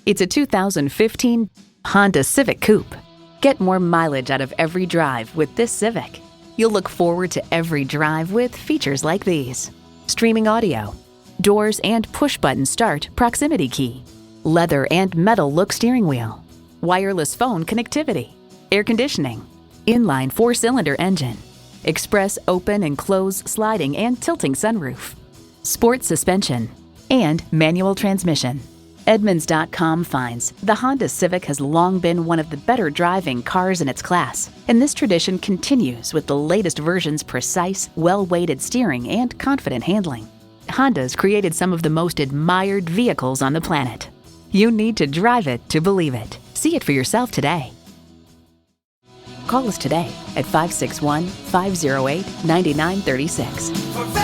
It's a 2015 Honda Civic Coupe. Get more mileage out of every drive with this Civic. You'll look forward to every drive with features like these: streaming audio, doors and push-button start proximity key, leather and metal look steering wheel, wireless phone connectivity, air conditioning, inline 4-cylinder engine, express open and close sliding and tilting sunroof, sports suspension, and manual transmission. Edmunds.com finds the Honda Civic has long been one of the better driving cars in its class, and this tradition continues with the latest version's precise, well-weighted steering and confident handling. Honda's created some of the most admired vehicles on the planet. You need to drive it to believe it. See it for yourself today. Call us today at 561-508-9936.